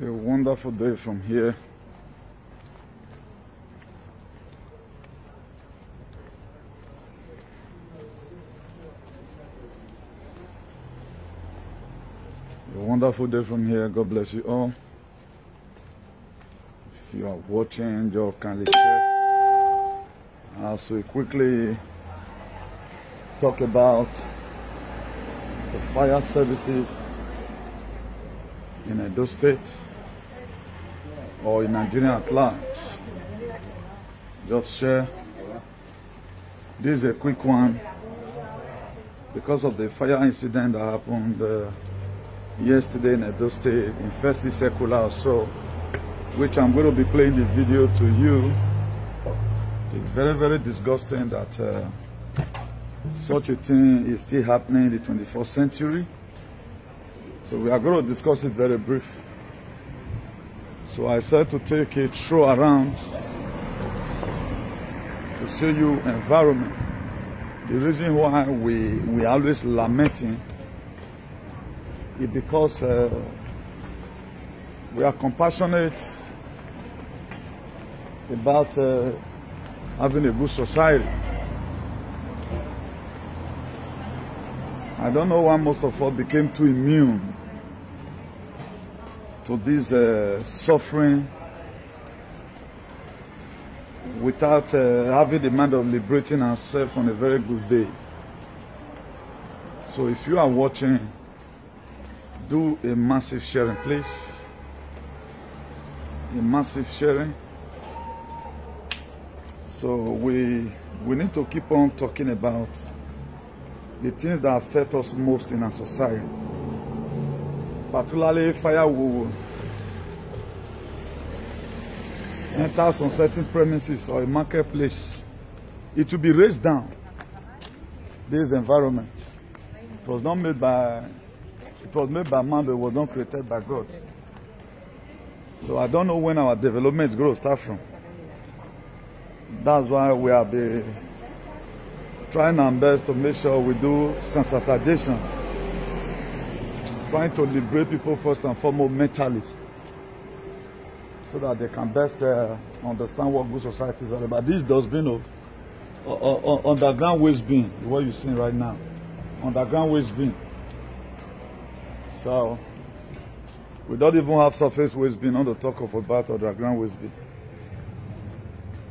A wonderful day from here. A wonderful day from here. God bless you all. If you are watching, just kindly share. As we quickly talk about the fire services in Edo State or in Nigeria at large. Just share. This is a quick one because of the fire incident that happened yesterday in Edo State in First Circular, so which I'm going to be playing the video to you. It's very, very disgusting that such a thing is still happening in the 21st century. So we are going to discuss it very brief. So I said to take a throw around to show you environment. The reason why we are always lamenting is because we are compassionate about having a good society. I don't know why most of us became too immune to this suffering without having the mind of liberating ourselves on a very good day. So if you are watching, do a massive sharing, please. A massive sharing. So we need to keep on talking about the things that affect us most in our society. Particularly fire will enter some certain premises or a marketplace. It will be raised down. This environment. It was not made by man, but it was not created by God. So I don't know when our development is going to start from. That's why we are trying our best to make sure we do sensitization, trying to liberate people first and foremost mentally, so that they can best understand what good society is all about. This dustbin of underground waste bin, what you're seeing right now, underground waste bin. So we don't even have surface waste bin on the talk of about underground waste bin.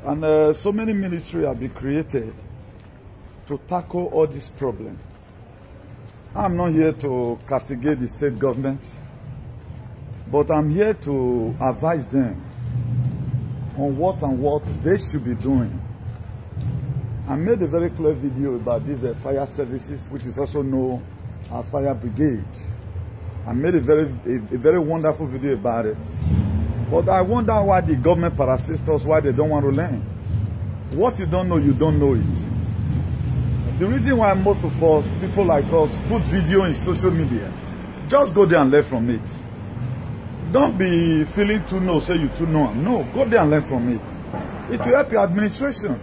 And so many ministries have been created to tackle all these problems. I'm not here to castigate the state government, but I'm here to advise them on what they should be doing. I made a very clear video about these fire services, which is also known as fire brigade. I made a very wonderful video about it. But I wonder why the government parasites us, why they don't want to learn. What you don't know it. The reason why most of us, people like us, put video in social media, just go there and learn from it. Don't be feeling too know, say you too know. No, go there and learn from it. It will help your administration.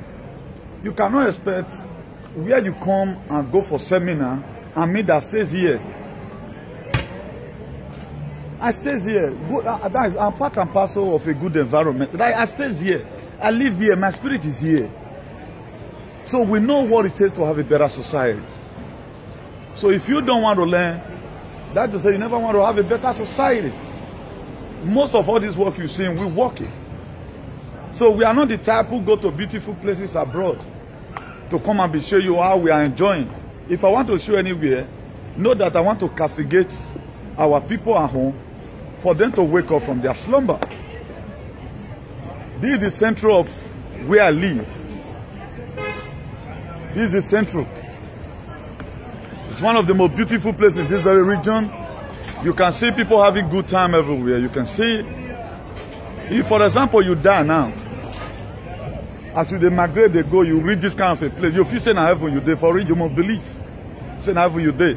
You cannot expect where you come and go for seminar and me that stays here. I stays here. That is, I'm part and parcel of a good environment. I stays here. I live here. My spirit is here. So we know what it takes to have a better society. So if you don't want to learn, that is to say you never want to have a better society. Most of all this work you see, we work it. So we are not the type who go to beautiful places abroad to come and show you how we are enjoying. If I want to show anywhere, know that I want to castigate our people at home for them to wake up from their slumber. This is the center of where I live. This is the central. It's one of the most beautiful places in this very region. You can see people having good time everywhere. You can see, if for example you die now, as you migrate, they go, you reach this kind of a place. You feel say now heaven you day for it, you must believe. Say now heaven you day.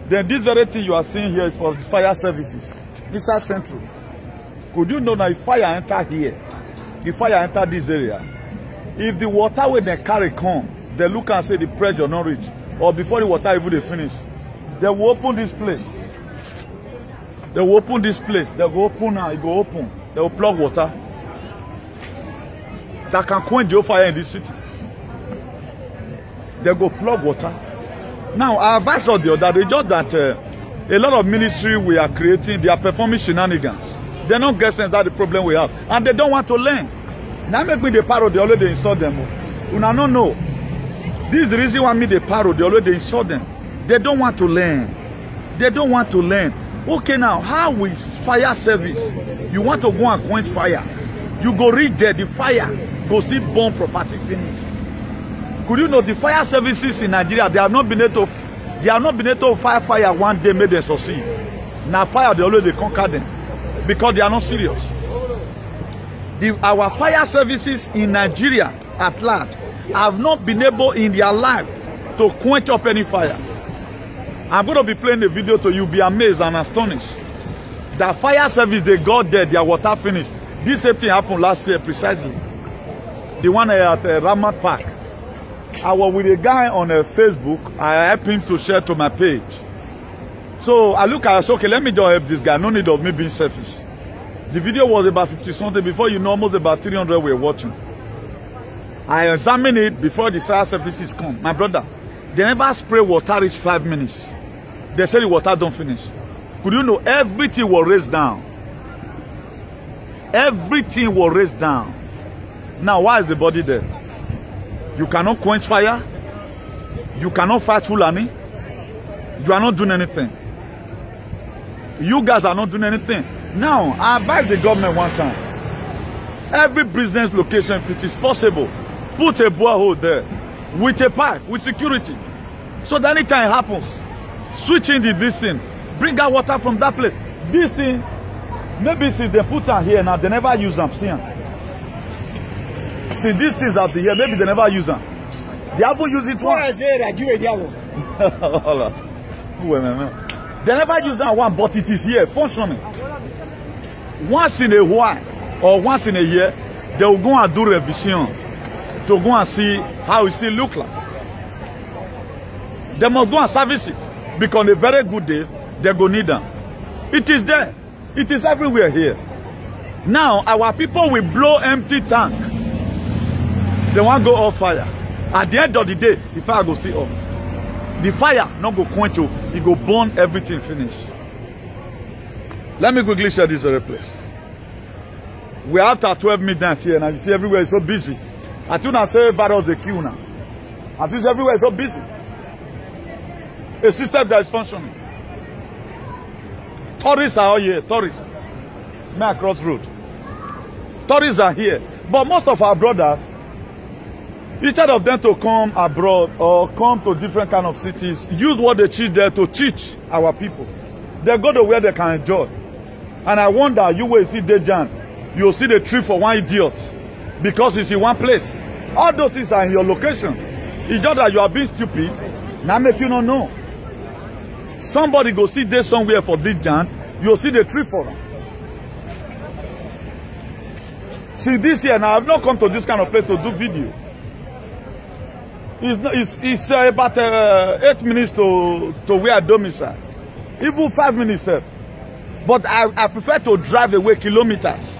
Then this very thing you are seeing here is for the fire services. This is central. Could you know that if fire enter here, if fire enter this area, if the water when they carry come, they look and say the pressure not reach, or before the water even they finish, they will open this place. They will open this place. They will open now. It will open. They will plug water that can quench the fire in this city. They go plug water. Now, I advise all the other. They just that a lot of ministry we are creating, they are performing shenanigans. They don't get sense that's the problem we have, and they don't want to learn. Now make me the paro. They already insult them. Una no know. This is the reason why me the paro. They already insult them. They don't want to learn. They don't want to learn. Okay, now, how is fire service? You want to go and quench fire. You go reach there, the fire go still burn property finish. Could you know the fire services in Nigeria, they have not been able to fight fire one day, made them succeed. Now fire, they already conquer them because they are not serious. Our fire services in Nigeria at large have not been able in their life to quench up any fire. I'm going to be playing the video to you, be amazed and astonished. The fire service, they got there, their water finished. This same thing happened last year precisely. The one at Ramat Park. I was with a guy on Facebook. I helped him to share to my page. So I look at it, okay, let me just help this guy. No need of me being selfish. The video was about 50 something. Before you know, almost about 300 were watching. I examined it before the fire services come. My brother, they never spray water reach 5 minutes. They say the water don't finish. Could you know everything was raised down? Everything was raised down. Now, why is the body there? You cannot quench fire. You cannot fight Fulani. You are not doing anything. You guys are not doing anything. Now, I advise the government one time. Every business location, if it is possible, put a borehole there with a pipe, with security. So that anytime it happens, switch in this thing, bring out water from that place. This thing, maybe see they put them here now, they never use them. See these things out here, maybe they never use them. They haven't used it once. They never use that one, but it is here, functioning. Once in a while, or once in a year, they will go and do revision to go and see how it still look like. They must go and service it, because on a very good day, they go need them. It is there. It is everywhere here. Now, our people will blow empty tank. They want to go off fire. At the end of the day, the fire go see off. The fire not go quench you, it go burn everything finish. Let me quickly share this very place. We are after 12 midnight here, and you see everywhere is so busy. I do not say virus the queue now. At least everywhere is so busy. A system that is functioning. Tourists are all here, tourists. May across road. Tourists are here. But most of our brothers, instead of them to come abroad or come to different kind of cities, use what they teach there to teach our people. They go to where they can enjoy. And I wonder, you will see Dejan, you'll see the tree for one idiot because it's in one place. All those things are in your location. It's just that you are being stupid. Now make you not know. Somebody go see there somewhere for Dejan, you'll see the tree for them. See this year, now I've not come to this kind of place to do video. It's about 8 minutes to where I domicile. Even 5 minutes. But I prefer to drive away kilometers.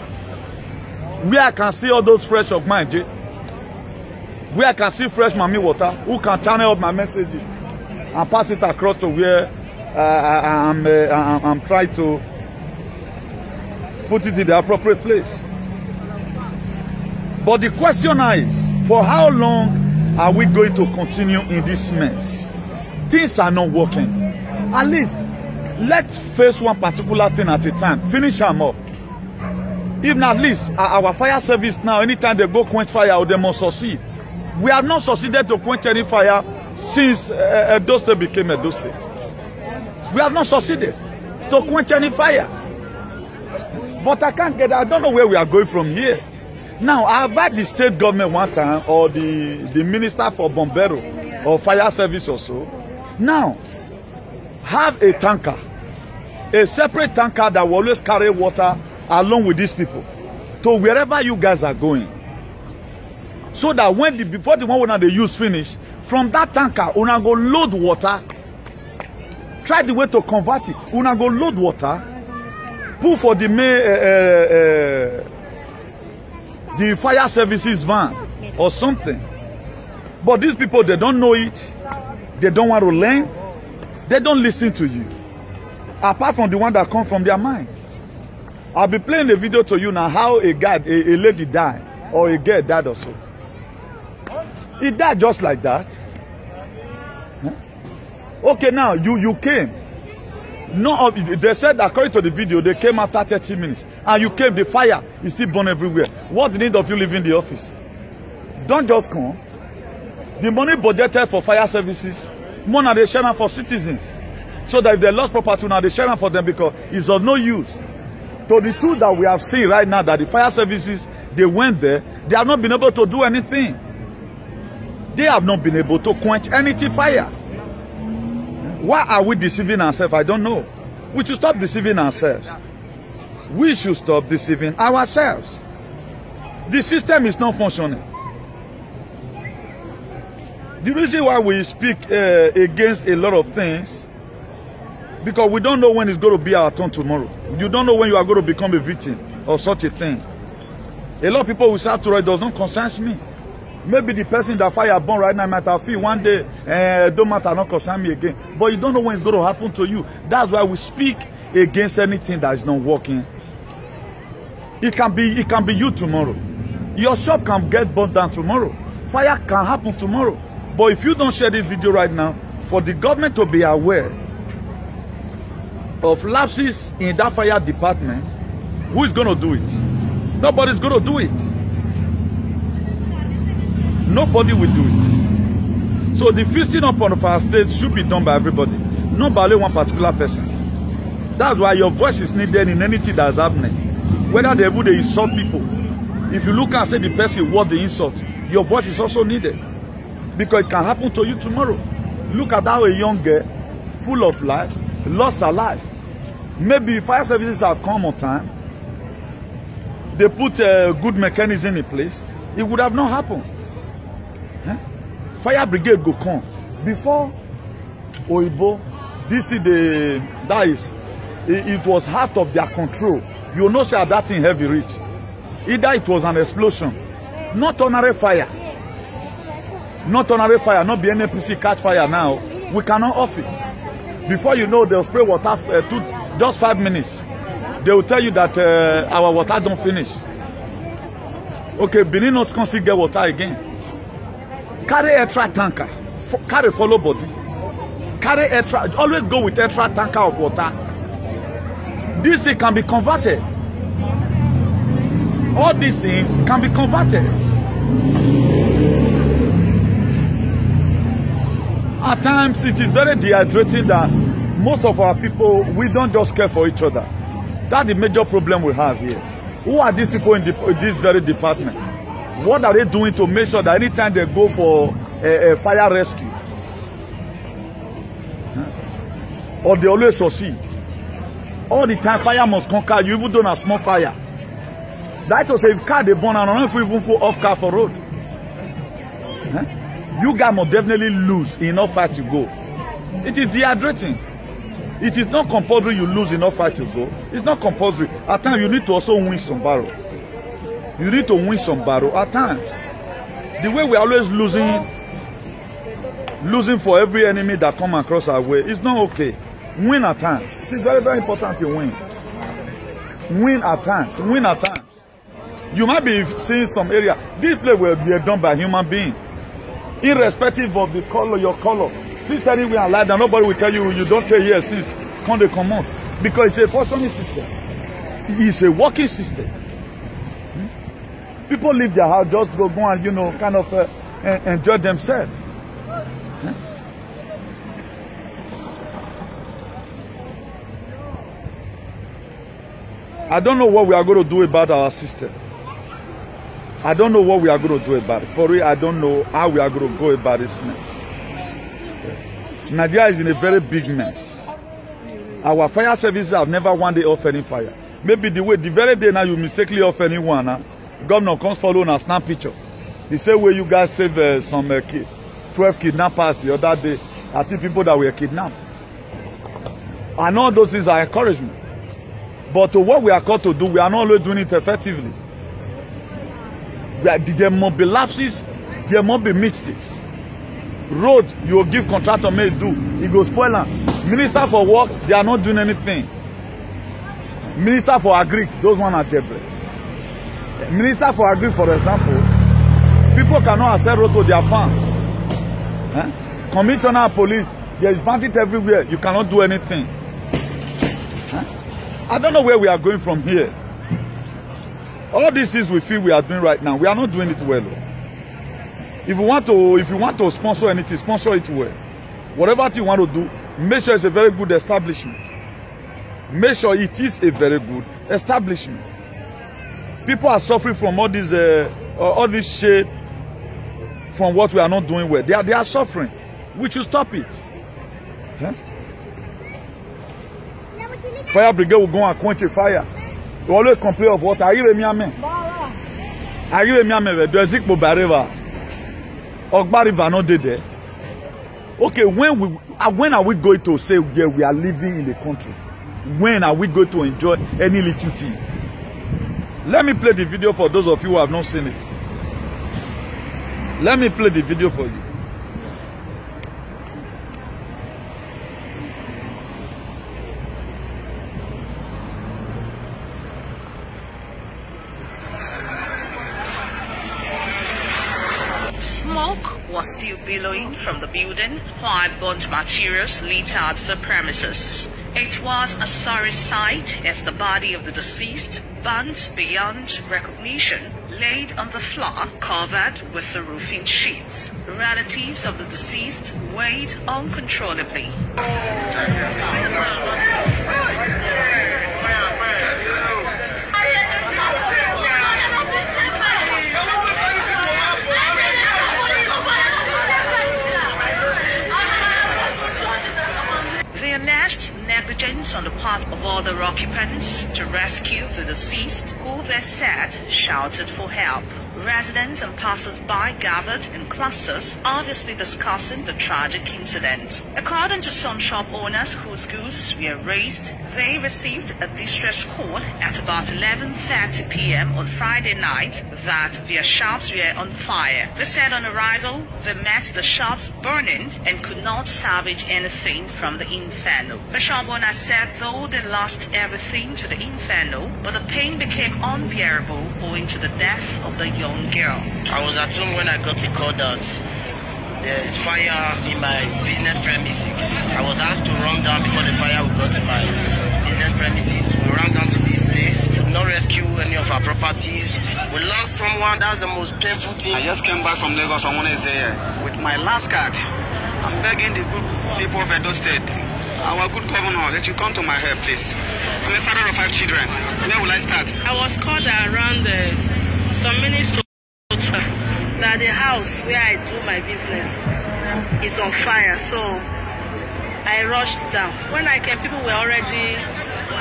Where I can see all those fresh of mine. Where I can see fresh mommy water. Who can channel up my messages. And pass it across to where I'm trying to put it in the appropriate place. But the question is, for how long are we going to continue in this mess? Things are not working. At least, let's face one particular thing at a time. Finish them up. Even at least, our fire service now, anytime they go quench fire, they must succeed. We have not succeeded to quench any fire since Edo State became Edo State. We have not succeeded to quench any fire. But I don't know where we are going from here. Now, I have had the state government one time, or the minister for Bombero, or fire service or so. Now, have a tanker, a separate tanker that will always carry water along with these people to wherever you guys are going. So that when before the one they use finish, from that tanker, una go load water. Try the way to convert it. Una go load water Pull for the the fire services van or something. But these people, they don't know it. They don't want to learn. They don't listen to you. Apart from the one that comes from their mind. I'll be playing a video to you now how a lady died or a girl died or so. He died just like that. Huh? Okay, now you came. No, they said according to the video, they came after 30 minutes. And you came, the fire is still burning everywhere. What's the need of you leaving the office? Don't just come. The money budgeted for fire services, more than they share for citizens. So that if they lost property, now they share for them because it's of no use. So the two that we have seen right now, that the fire services, they went there, they have not been able to do anything. They have not been able to quench anything fire. Why are we deceiving ourselves? I don't know. We should stop deceiving ourselves. We should stop deceiving ourselves. The system is not functioning. The reason why we speak against a lot of things, because we don't know when it's going to be our turn tomorrow. You don't know when you are going to become a victim of such a thing. A lot of people will say, after all, it does not concern me. Maybe the person that fire burn right now might have feel one day, don't matter, not concern me again. But you don't know when it's going to happen to you. That's why we speak against anything that is not working. It can be you tomorrow. Your shop can get burned down tomorrow. Fire can happen tomorrow. But if you don't share this video right now, for the government to be aware of lapses in that fire department, who is going to do it? Nobody's going to do it. Nobody will do it. So the feasting upon of our state should be done by everybody, not by only one particular person. That's why your voice is needed in anything that's happening. Whether they insult people. If you look and say the person what the insult, your voice is also needed. Because it can happen to you tomorrow. Look at how a young girl, full of life, lost her life. Maybe fire services have come on time. They put a good mechanism in place. It would have not happened. Huh? Fire brigade go come. Before Oibo, this is it was out of their control. You know, say that thing heavy reach. Either it was an explosion, not ordinary fire. Not ordinary fire, not the NPC catch fire now. We cannot off it. Before you know, they'll spray water just 5 minutes. They will tell you that our water don't finish. Okay, Benin not can still get water again. Carry extra tanker. Carry follow body. Carry extra. Always go with extra tanker of water. This thing can be converted. All these things can be converted. At times, it is very dehydrating that most of our people, we don't just care for each other. That's the major problem we have here. Who are these people in this very department? What are they doing to make sure that anytime they go for a fire rescue, or they always succeed? All the time, fire must conquer you, even though a small fire. That was if car they burn and I don't even for off car for road. You guys must definitely lose enough fight to go. It is dehydrating. It is not compulsory you lose enough fight to go. It's not compulsory. At times you need to also win some battle. You need to win some battle at times. The way we are always losing for every enemy that come across our way, it's not okay. Win at times. It is very, very important to win. Win at times. Win at times. You might be seeing some area. This play will be done by human being. Irrespective of the color, your color. Sit anywhere and lie down. Nobody will tell you you don't stay here since come they come out. Because it's a functioning system. It's a working system. People leave their house just go and, you know, kind of enjoy themselves. I don't know what we are going to do about our system. I don't know what we are going to do about it. For real, I don't know how we are going to go about this mess. Nigeria is in a very big mess. Our fire services have never one day off any fire. Maybe the very day now you mistakenly off anyone. Governor comes follow and snap picture. He said where you guys save some 12 kidnappers the other day. I think people that were kidnapped. And all those things are encouragement. But to what we are called to do, we are not always doing it effectively. There must be lapses, there must be mixes. Road, you will give contractor may do, he go spoil them. Minister for Works, they are not doing anything. Minister for Agri, those one are jebre. Minister for Agri, for example, people cannot access road to their farm. Commissioner of Police, there is bandit everywhere. You cannot do anything. I don't know where we are going from here. All these things we feel we are doing right now, we are not doing it well. If you want to sponsor anything, sponsor it well. Whatever you want to do, make sure it's a very good establishment. Make sure it is a very good establishment. People are suffering from all this shade from what we are not doing well. They are suffering. We should stop it. Huh? Fire brigade will go and quench a fire. We always complain of water. Are you a miame? Are you a miame? There's Ikbo Bareva. Ogba River not there. Okay, when are we going to say yeah, we are living in the country? When are we going to enjoy any little thing? Let me play the video for those of you who have not seen it. Let me play the video for you. Smoke was still billowing from the building while burnt materials littered the premises. It was a sorry sight as the body of the deceased, burnt beyond recognition, laid on the floor, covered with the roofing sheets. Relatives of the deceased wailed uncontrollably. They alleged negligence on the part of other occupants to rescue the deceased, who they said shouted for help. Residents and passers-by gathered in clusters, obviously discussing the tragic incident. According to some shop owners whose goods were raised, they received a distress call at about 11:30 p.m. on Friday night that their shops were on fire. They said on arrival, they met the shops burning and could not salvage anything from the inferno. The shop owner said though they lost everything to the inferno, but the pain became unbearable owing to the death of the young girl. I was at home when I got a call that there is fire in my business premises. I was asked to run down before the fire would go to my business premises. We ran down to this place, could not rescue any of our properties. We lost someone. That's the most painful thing. I just came back from Lagos. I want to say with my last card, I'm begging the good people of Edo State, our good governor, that you come to my help, please. I'm a father of 5 children. Where will I start? I was called around some minutes to 12 that the house where I do my business is on fire, so I rushed down. When I came, people were already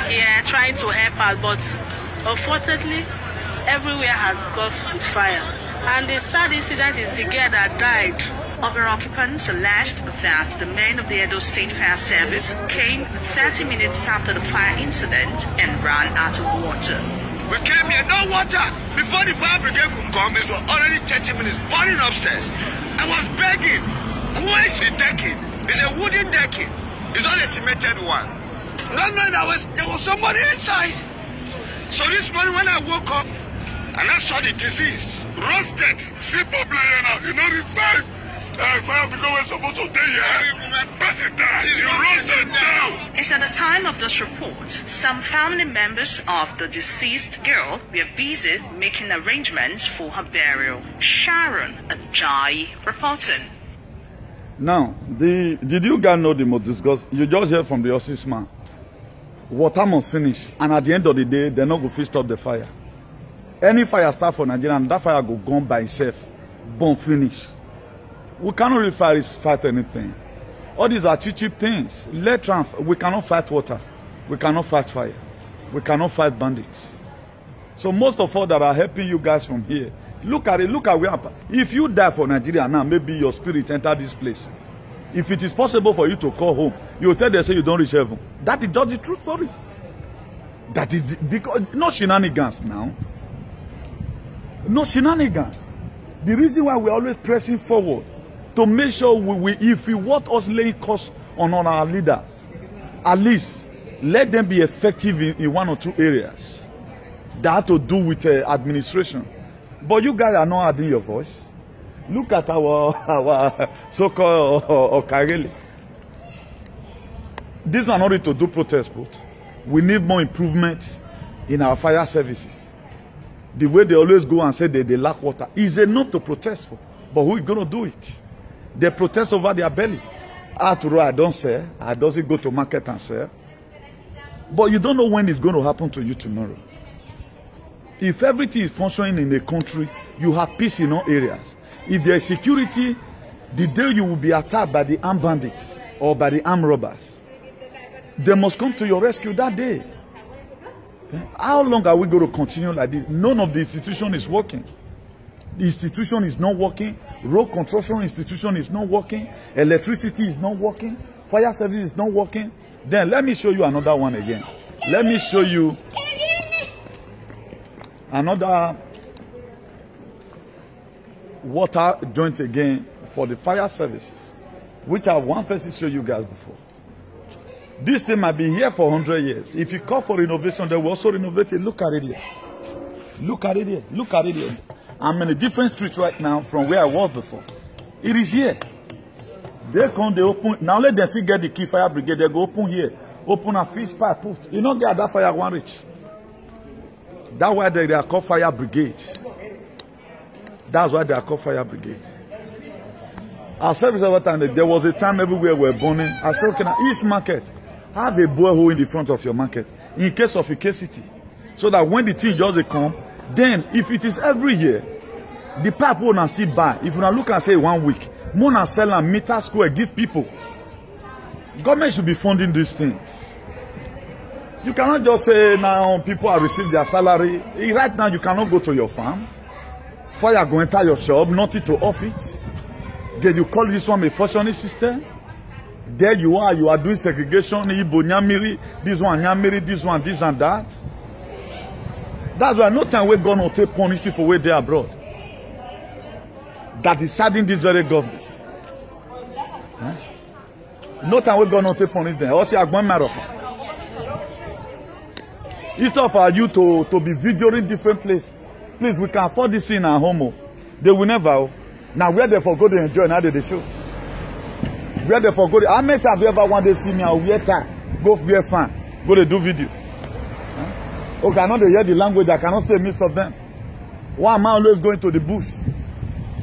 here trying to help out, but unfortunately, everywhere has got with fire. And the sad incident is the girl that died. Other occupants alleged that the men of the Edo State Fire Service came 30 minutes after the fire incident and ran out of water. We came here, no water. Before the fire brigade could come, it was already 30 minutes burning upstairs. I was begging. Where is the decking? It's a wooden decking. It's not a cemented one. No, there was somebody inside. So this morning when I woke up and I saw the disease, roasted. Simple player now, you know the fire brigade was supposed to stay here. Pass it down. You roasted down. It's at the time of this report, some family members of the deceased girl were busy making arrangements for her burial. Sharon Ajayi reporting. Now, did you guys know the most disgust? You just heard from the Osis man. Water must finish, and at the end of the day, they're not going to stop the fire. Any fire start for Nigeria, and that fire go gone by itself, burn finish. We cannot really fight anything. All these are cheap things. We cannot fight water. We cannot fight fire. We cannot fight bandits. So most of all that are helping you guys from here, look at it. Look at where. If you die for Nigeria now, maybe your spirit enter this place. If it is possible for you to call home, you will tell them say you don't reach heaven. That is just the truth story. That is because no shenanigans now. No shenanigans. The reason why we're always pressing forward to make sure if we want us laying costs on our leaders, at least let them be effective in one or two areas that have to do with administration. But you guys are not adding your voice. Look at our so-called Okarele. This one not to do protest, but we need more improvements in our fire services. The way they always go and say they lack water is enough to protest for. But who is going to do it? They protest over their belly. After all, I don't sell. I doesn't go to market and sell. But you don't know when it's going to happen to you tomorrow. If everything is functioning in a country, you have peace in all areas. If there is security, the day you will be attacked by the armed bandits or by the armed robbers, they must come to your rescue that day. How long are we going to continue like this? None of the institution is working. The institution is not working. Road construction institution is not working. Electricity is not working. Fire service is not working. Then let me show you another one again. Let me show you another water joint again for the fire services, which I want first to show you guys before. This thing might be here for 100 years. If you call for renovation, they will also renovate it. Look at it here. Look at it here. Look at it here. I'm in a different street right now from where I was before. It is here. They come, they open. Now let them see get the key fire brigade. They go open here. Open a fish pipe. Put. You know get that fire one reach. That's why they are called fire brigade. That's why they are called fire brigade. Our service over time, there was a time everywhere we were burning. I said, okay, now East Market, have a borehole in the front of your market in case of scarcity. So that when the thing just come, then if it is every year, the pipe will not still buy. If you now look and say 1 week, more than sell and meter square, give people. Government should be funding these things. You cannot just say now people are receiving their salary. Right now you cannot go to your farm. Fire go enter your shop, nothing to off it. Then you call this one a fortunate system. There you are doing segregation. Igbo Nyamiri, this one Nyamiri, this one, this and that. That's why no time we're going to take punish people where they are abroad. That is saddening this very government. Huh? No time we're going to take punish them. Also, instead of our youth to be videoing different places, please, we can afford this in our home. They will never. Now, where they for go to enjoy, now they show. Where they for go to, how many times you ever want to see me, I'll wear tie, go wear fan, go to do video. Huh? Okay, I know they hear the language, I cannot stay midst of them. Why am I always going to the bush?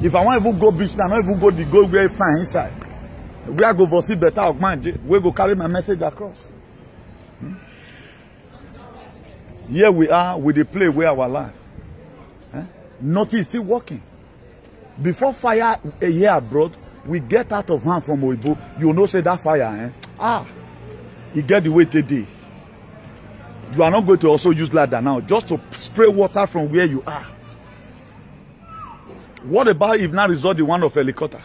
If I want to go beach, I don't even go wear fan inside. Where I go for see better of mine, we go carry my message across. Here we are with the play where our life. Huh? Nothing is still working. Before fire a year abroad, we get out of hand from Oibo. You know, say that fire, you get the way today. You are not going to also use ladder now, just to spray water from where you are. What about if not resort the one of helicopter?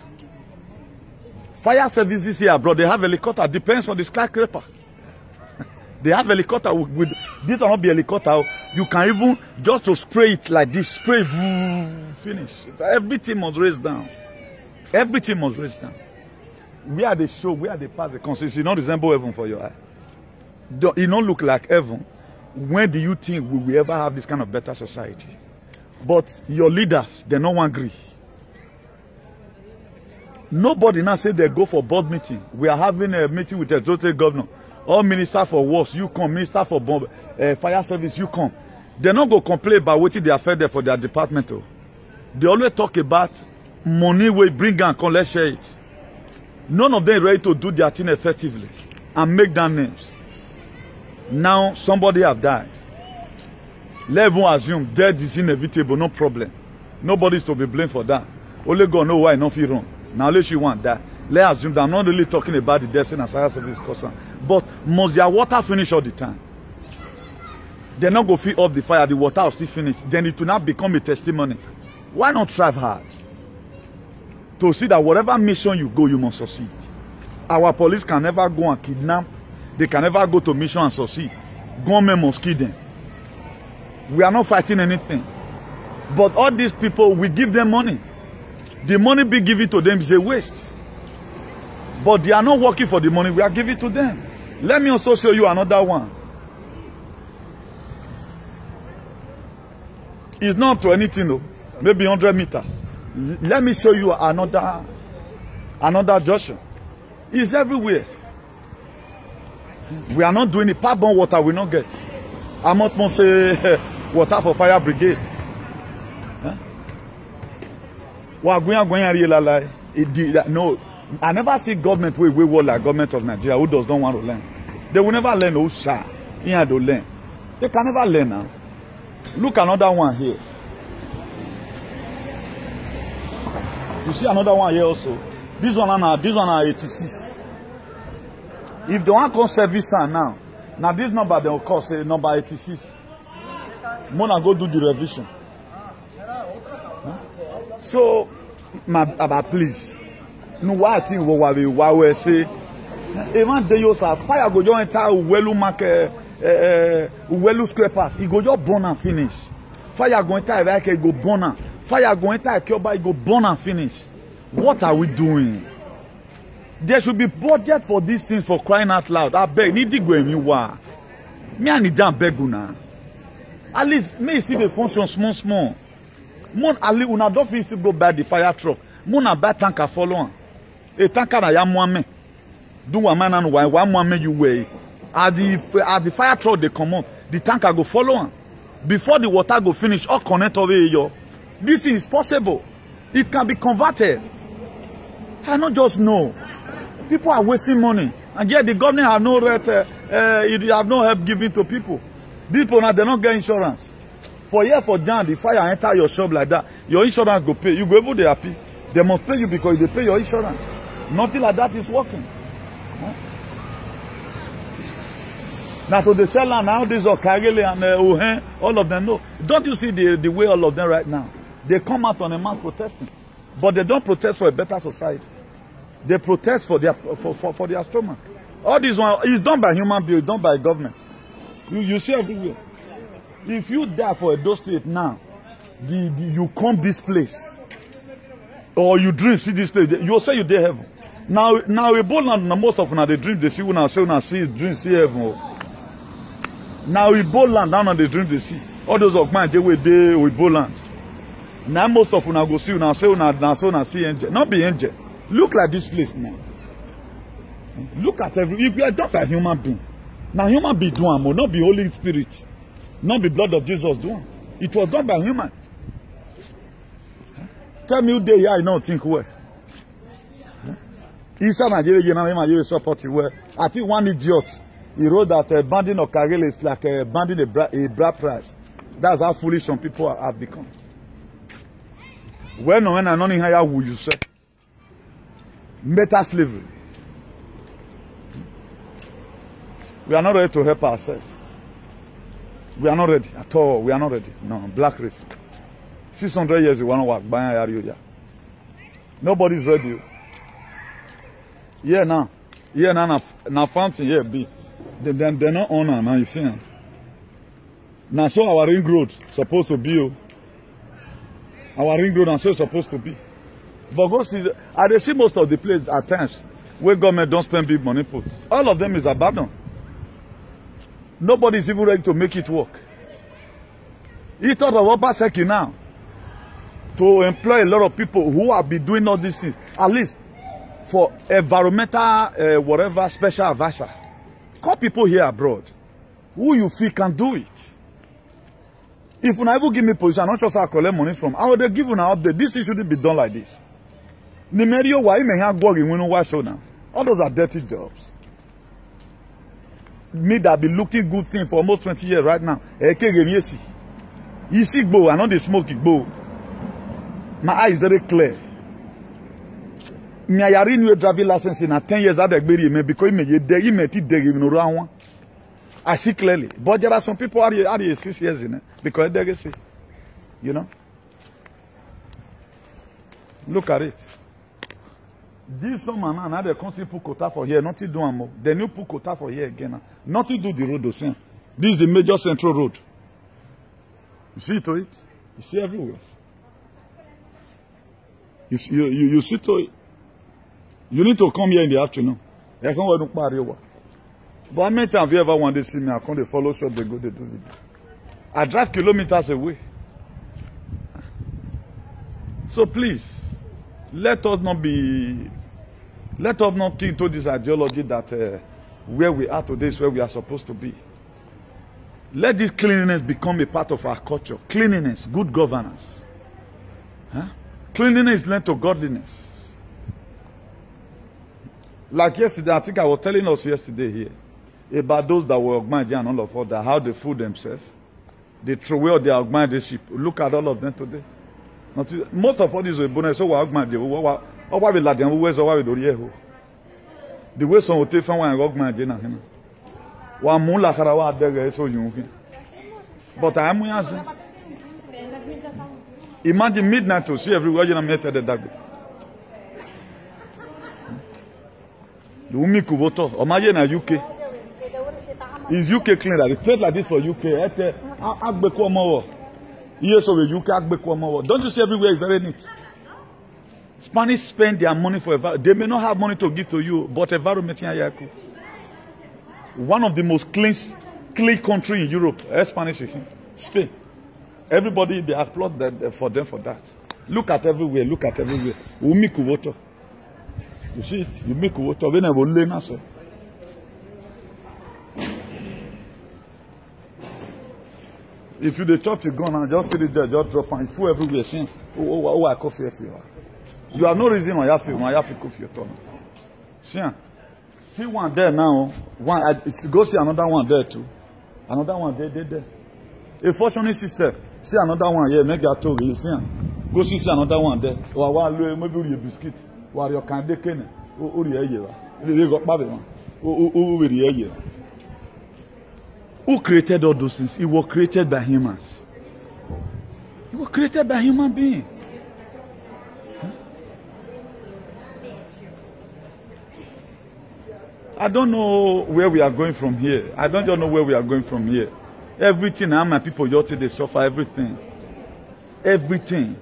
Fire services here abroad, they have helicopter, depends on the skyscraper. They have helicopter with this will not be helicopter. You can even just to spray it like this, spray, finish. Everything must raise down. Everything must raise down. Where they show, where they pass the consistency, it don't resemble heaven for your eye. It don't look like heaven. When do you think we will ever have this kind of better society? But your leaders, they don't want agree. Nobody now say they go for board meeting. We are having a meeting with the Exotic governor. All minister for works, you come. Minister for fire service, you come. They not go complain about what they are fed there for their department. They always talk about money we bring and come, let's share it. None of them ready to do their thing effectively and make their names. Now somebody have died. Let everyone assume death is inevitable, no problem. Nobody is to be blamed for that. Only God know why nothing wrong. Now unless you want that. Let's assume that I'm not really talking about the death and fire service concern. But must their water finish all the time? They're not going to fill up the fire, the water will still finish. Then it will not become a testimony. Why not strive hard? To see that whatever mission you go, you must succeed. Our police can never go and kidnap. They can never go to mission and succeed. Government must kill them. We are not fighting anything. But all these people, we give them money. The money be given to them is a waste. But they are not working for the money, we are giving to them. Let me also show you another one. It's not to anything though. Maybe 100 meters. Let me show you another junction. It's everywhere. We are not doing it. Parbon water we not get. I'm not going to say water for fire brigade. No, I never see government we work like government of Nigeria who does not want to learn. They will never learn. Oh, sir, here to learn. They can never learn now. Look another one here. You see another one here also. This one are 86. If they want to service now this number they will call say number 86. Mona go do the revision. So, please. No why thing why we say even they use fire go just enter Uwelu market Uwelu square pass. It go just burn and finish. Fire go enter Ivake, go burn and fire go enter Kyoba, it go burn and finish. What are we doing? There should be budget for these things for crying out loud. I beg, need to go in you wa. Me and Nidan beg una. At least may see the function small. Mon ali una don't feel to go buy the fire truck. Mona buy tanker follow on. A tanker na ya mwame. Do one man and one mwame you way. At the fire truck they come up, the tanker go follow on. Before the water go finish, all connect over here. This is possible. It can be converted. I not just know. People are wasting money. And yet the government have no right, have no help given to people. People now, they don't get insurance. For year for Jan, the fire enter your shop like that, your insurance go pay. You go able to happy. They must pay you because they pay your insurance. Nothing like that is working. Huh? Now to the seller now, this Okagele and Uhen, all of them know. Don't you see the way all of them right now? They come out on a mass protesting. But they don't protest for a better society. They protest for their stomach. All this one is done by human beings, done by government. You see everywhere. If you die for a Edo State now, you come this place, or you dream see this place, you say you dey heaven. Now Ebola most of them they dream they see when I see dream see heaven. Now Ebola now they dream they see. All those of mine they will dey Ebola. Now most of them go see now say now see angel. Not be angel. Look like this place now. Look at every. If you are done by human being, now human being do one, not be Holy Spirit, not be blood of Jesus do one. It was done by human. Tell me who they here I don't think where. Inside Nigeria, you know, support it where. I think one idiot he wrote that banding of Karel is like banding a bride price. That's how foolish some people have become. When I don't hire who you say. Meta slavery. We are not ready to help ourselves. We are not ready at all. We are not ready. No, black race. 600 years we want to work. Nobody's ready. Yeah, now. Yeah, now fountain, yeah, big. They're not honor now, you see. Now, so our ring road supposed to be. Our ring road and so supposed to be. But go see, I see most of the places at times where government don't spend big money put. All of them is abandoned. Nobody is even ready to make it work. He thought of Obaseki now to employ a lot of people who have been doing all these things, at least for environmental, whatever, special advisor. Call people here abroad who you feel can do it. If you never give me position, I'm not just collect money from, I would give you an update. This shouldn't be done like this. All those are dirty jobs. Me that be looking good thing for almost 20 years right now. You see, go, I know they smoke it, go. My eye is very clear. Me, I renew driving license in 10 years. Because I see clearly. But there are some people who are 6 years in it. Because they see. You know? Look at it. This summer now they constantly put quota for here, nothing do more. They new put quota for here again. Nothing do the road the same. This is the major central road. You see to it? You see everywhere. You see to it. You need to come here in the afternoon. But how many times have you ever wanted to see me? I come, they follow shop, they go, they do it. I drive kilometers away. So please, let us not cling to this ideology that where we are today is where we are supposed to be. Let this cleanliness become a part of our culture. Cleanliness, good governance. Huh? Cleanliness is linked to godliness. Like yesterday, I think I was telling us yesterday here about those that were Ogmaji and all of us, that how they fool themselves. They throw away their Ogmaji sheep. Look at all of them today. Most of all these were bonus, so Ogmaji. The way some will take from one Ogmaji na him. One mula karawa dega so you. But I am asking. Imagine midnight to see everywhere you met at the dag. The Umi Kuboto, Omaye na UK. Is UK clean? The place like this for UK. Yes, over UK. Don't you see everywhere is very neat? Spanish spend their money for they may not have money to give to you, but environment in one of the most clean country in Europe, Spanish Spain. Everybody they applaud for them for that. Look at everywhere. Look at everywhere. Umi Kuboto. You see it? You make water when I will learn us. If you the church you gone and just sit it there, just drop and fool everywhere saying, oh, I coffee for you. You have no reason why you have to coffee your turn. See one there now. Go see another one there too. Another one there. A functioning system. See another one here, make that talk. You see? Go see another one there. Or maybe a biscuit. Who created all those things? It was created by humans. It was created by human beings. Huh? I don't know where we are going from here. I don't know where we are going from here. Everything, my people, they suffer everything. Everything.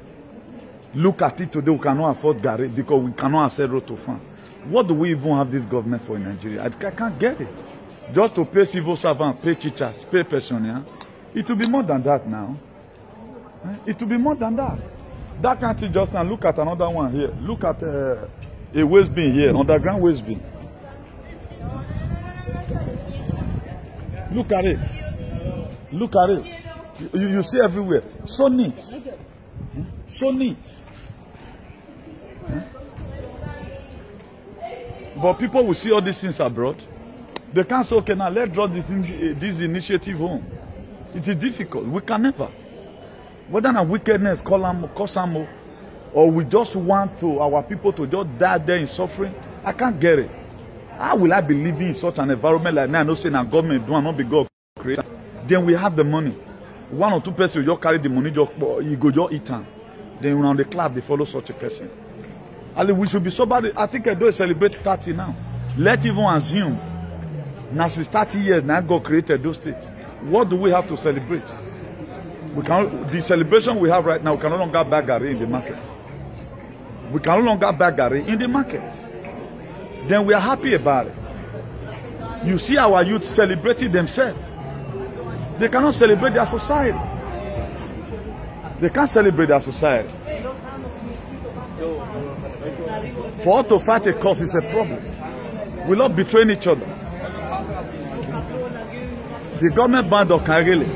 Look at it today, we cannot afford Gary because we cannot access road to farm. What do we even have this government for in Nigeria? I can't get it. Just to pay civil servants, pay teachers, pay personnel. It will be more than that now. It will be more than that. That can't just now. Look at another one here. Look at a waste bin here, underground waste bin. Look at it. Look at it. You see everywhere. So neat. So neat. But people will see all these things abroad. They can't say, okay, now let's draw this initiative home. It is difficult. We can never. Whether na wickedness, cause harm, or we just want our people to just die there in suffering, I can't get it. How will I be living in such an environment like that? I know saying that government do not be God creator. Then we have the money. One or two persons just carry the money, you go just eat them. Then around the club, they follow such a person. And we should be somebody. I think I do celebrate 30 now. Let's even assume, now since 30 years, now God created those states. What do we have to celebrate? The celebration we have right now, we can no longer buy Gary in the market. We can no longer buy Gary in the market. Then we are happy about it. You see our youth celebrating themselves. They cannot celebrate their society. They can't celebrate their society. For us to fight a cause is a problem. We're not betraying each other. The government banned Okangele.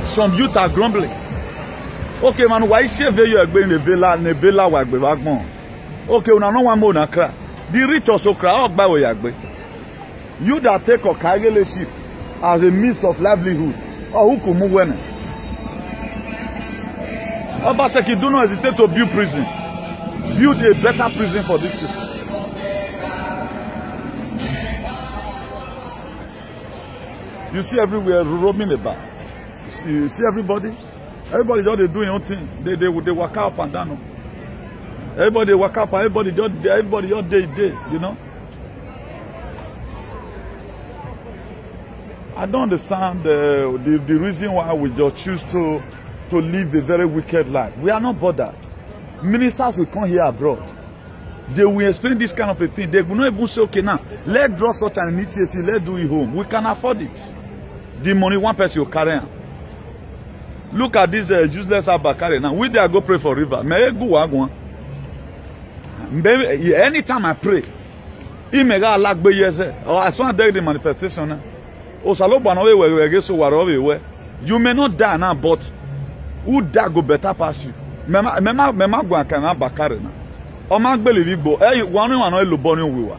Some youth are grumbling. Okay, man, why is you in the villa wagbe? Okay, una no one more na cry. The rich also cry. You that take Okangele ship as a means of livelihood, or who could move when? Obaseki, do not hesitate to build prison. Build a better prison for these people. You see everywhere roaming about. You see everybody? Everybody just doing their own thing. They walk up and down. Everybody walk up, everybody just day, you know. I don't understand the reason why we just choose to live a very wicked life. We are not bothered. Ministers will come here abroad. They will explain this kind of a thing. They will not even say, okay, now, let's draw such an initiative, let's do it home. We can afford it. The money one person will carry on. Look at this useless Abakari now. We there go pray for river. Anytime I pray, or as soon as the manifestation now. You may not die now, but who die go better pass you. Mema go akana Bakari now. Oma gbelivi gbo wanu wanu eloboni wiwa.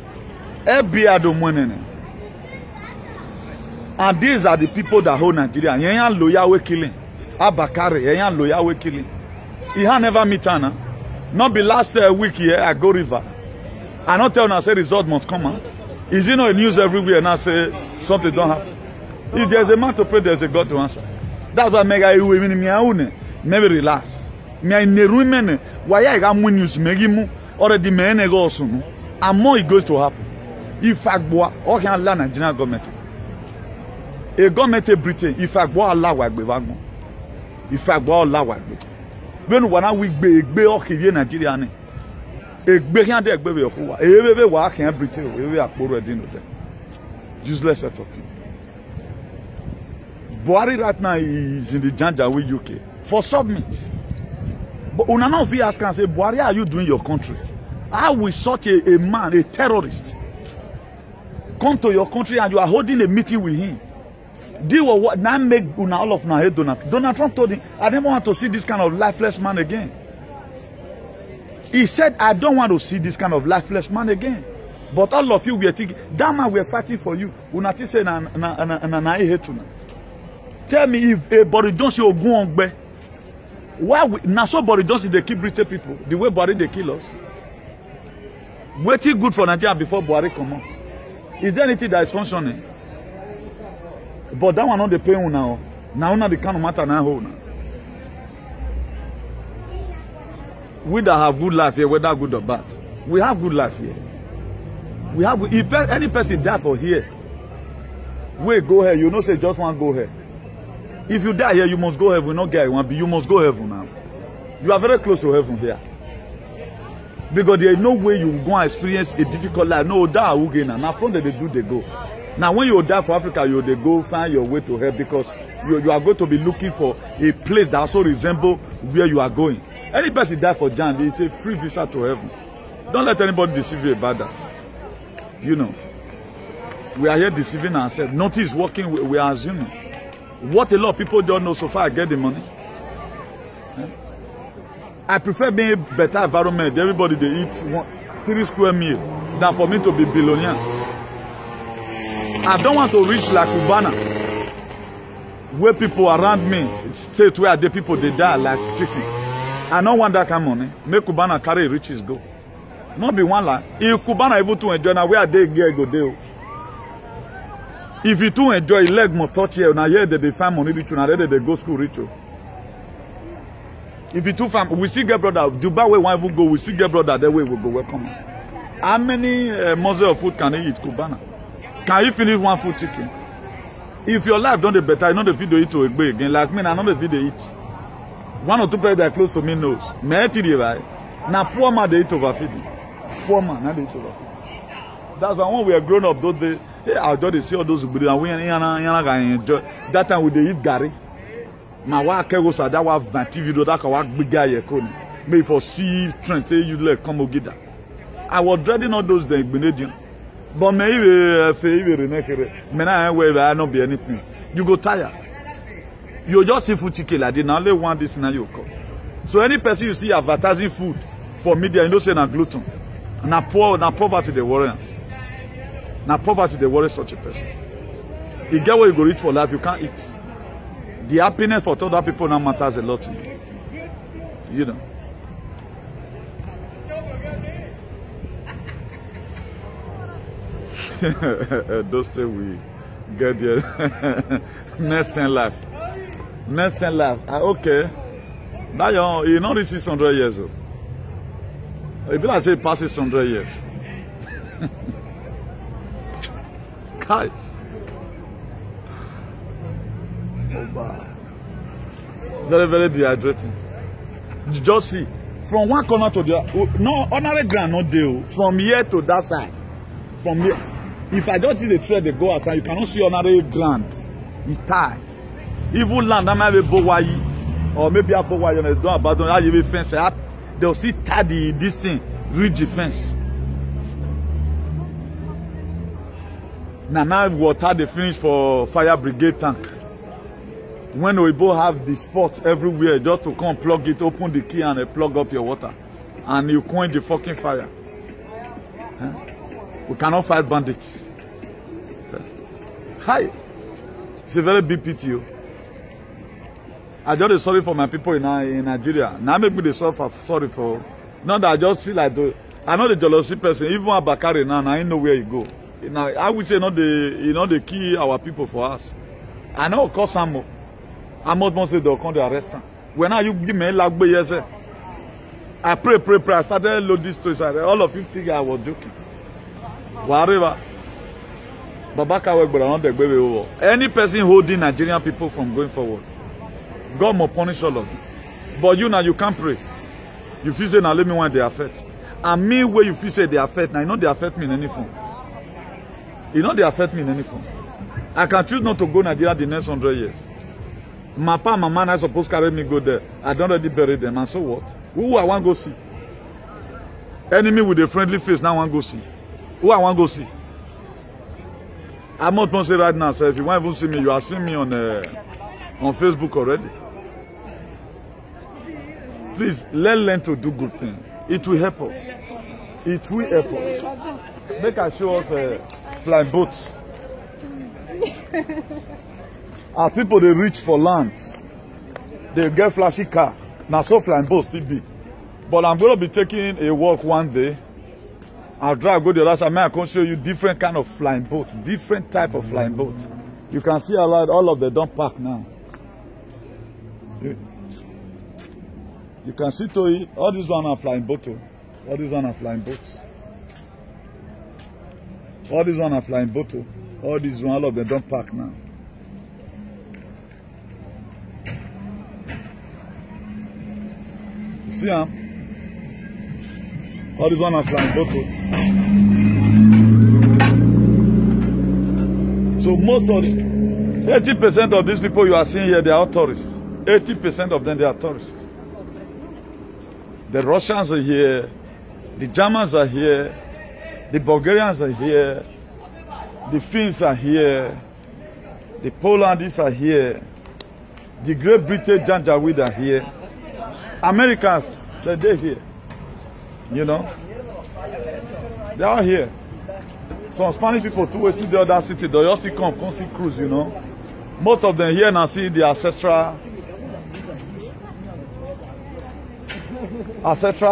Ebiado mwenene. And these are the people that hold Nigeria. Yenyan loyal we killing. Abakari, yenyan loyal we killing. He had never meet Anna. Not be last week here I go river. I not tell now say result must come out. Is it not a news everywhere now say something don't happen? If there's a man to pray, there's a God to answer. That's why mega maybe relax. Me in the room why I got news megimu already me go soon. And more it goes to happen. If I go or can learn Nigerian government. A government in Britain, if I go allow I be vago. If I go allow I be. When one week be or here Nigeria ne. A be here there be okuwa. E wa can Britain we are poor edino there. Useless talking. Buhari right now is in the Janja with UK for submit. But una now if ask and say, Buhari, how are you doing your country? How will such a man, a terrorist, come to your country and you are holding a meeting with him? Do what now make una all of na hate Donald. Donald Trump told him, I never want to see this kind of lifeless man again. He said, I don't want to see this kind of lifeless man again. But all of you were thinking, that man we're fighting for you. Una ti say na hate una. Tell me if a Boris Johnson will go on. Why now so Boris Johnson they keep British people the way Buhari they kill us? Waiting good for Nigeria before Buhari come on. Is there anything that is functioning? But that one not the pain now. Now not the kind of matter now. We that have good life here, whether good or bad. We have good life here. We have if any person die for here. We go here, you know say just one go here. If you die here, you must go heaven. Not get one, but you must go heaven now. You are very close to heaven here. Because there is no way you go and experience a difficult life. No, die again. Now from there they do, they go. Now when you die for Africa, you they go find your way to hell because you are going to be looking for a place that also resembles where you are going. Any person die for Jan, it's a free visa to heaven. Don't let anybody deceive you about that. You know, we are here deceiving ourselves. Nothing is working. We are assuming. What a lot of people don't know so far I get the money. I prefer being a better environment. Everybody they eat 3 square meal than for me to be billionaire. I don't want to reach like Cubana, where people around me state where the people they die like chicken. I don't want that kind of money. Make Cubana carry riches go. Not be one lie. If Cubana able to enjoy now where they go there. If you too enjoy leg more touch here, now here they find money rich, now they go school rich. If you too find, we see get brother Dubai where one even go, we see get brother that way we go welcome. How many morsels of food can they eat Cubana? Can you finish one full chicken? If your life don't be better, you know the video eat to again. Like me, I know the video eat. 1 or 2 people that are close to me knows. Me right? Now poor man they eat overfeeding. Poor man, now they eat overfeeding. That's why when we are grown up, those days, I just see all those people and we enjoy. That time we they eat gari. My wife goes that was TV video that was big guy. Maybe for see Trent, you like come get. I was dreading all those days, but maybe if I not be anything. You go tired. You just see food chicken like this. Now only one this now you call. So any person you see advertising food for media, you know say na gluten. Na poverty they worry. Now poverty they worry such a person. You get what you go eat for life, you can't eat. The happiness for other people now matters a lot to you. You know. Those things we get there. Next 10 life. Next 10 life. Okay. That you not reach 600 years old. If you like say it passes 100 years. Guys. Very, very dehydrating. You just see, from one corner to the other, no, ordinary ground, not there. From here to that side. From here. If I don't see the thread, they go outside, you cannot see ordinary ground. It's tight. Even land, that might be Bowayi, or maybe a Bowayi, and they don't abandon, how you will fence, they'll see tie this thing, reach the fence. Now water they finish for fire brigade tank. When we both have the spots everywhere, just to come plug it, open the key and plug up your water. And you quench the fucking fire. We cannot fight bandits. Hi. It's a very big pity. I just sorry for my people in Nigeria. Now make me sorry for. Not that I just feel like I know the jealousy person, even Abakari now, I know where you go. Now, I would say not the key our people for us. I know of course I'm not say they'll come to arrest them. When you give me like yes, I pray. I started load this story. All of you think I was joking. Whatever. Babaka work, but I don't the baby over. Any person holding Nigerian people from going forward, God will punish all of you. But you now you can't pray. You feel say now let me want they affect. And me where you feel say they affect, now you know they affect me in any form. You know they affect me in any form. I can choose not to go Nigeria the next 100 years. My pa, my man, I supposed to carry me go there. I don't already bury them. And so what? Who I want to go see? Enemy with a friendly face, now I want to go see. Who I want to go see? I'm not going to say right now, sir. If you want to see me, you are seeing me on Facebook already. Please, let's learn to do good things. It will help us. It will help us. Make I show us flying boats. Our people, they reach for land. They get flashy car. Now, so flying boats still be. But I'm going to be taking a walk one day. I'll drive, go to the other side. I can show you different kind of flying boats. Different type of flying boats. You can see a lot, all of them don't park now. You can see to it. All these one are flying boats. All these one are flying boats. All these one are flying boats. All these one, all of them don't park now. You see, huh? All these one are flying boats. So most of 80% of these people you are seeing here, they are tourists. 80% of them, they are tourists. The Russians are here, the Germans are here, the Bulgarians are here, the Finns are here, the Polandese are here, the Great Britain Janjaweed are here, Americans, they're here. You know, they are here. Some Spanish people too, we see the other city, they just come see cruise, you know. Most of them here now see the ancestral